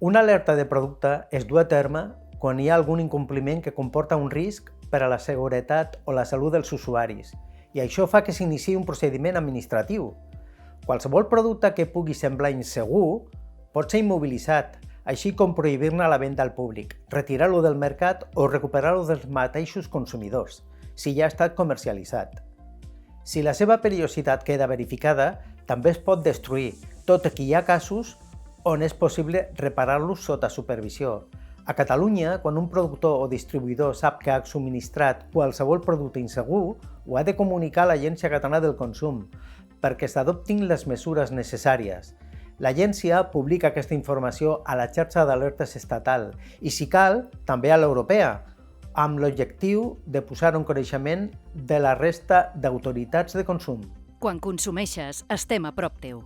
Una alerta de producte es du a terme quan hi ha algun incompliment que comporta un risc per a la seguretat o la salut dels usuaris, i això fa que s'iniciï un procediment administratiu. Qualsevol producte que pugui semblar insegur pot ser immobilitzat, així com prohibir-ne la venda al públic, retirar-lo del mercat o recuperar-lo dels mateixos consumidors, si ja ha estat comercialitzat. Si la seva perillositat queda verificada, també es pot destruir, tot i que hi ha casos on és possible reparar-los sota supervisió. A Catalunya, quan un productor o distribuïdor sap que ha subministrat qualsevol producte insegur, ho ha de comunicar a l'Agència Catalana del Consum perquè s'adoptin les mesures necessàries. L'agència publica aquesta informació a la xarxa d'alertes estatal i, si cal, també a l'europea, amb l'objectiu de posar en coneixement de la resta d'autoritats de consum. Quan consumeixes, estem a prop teu.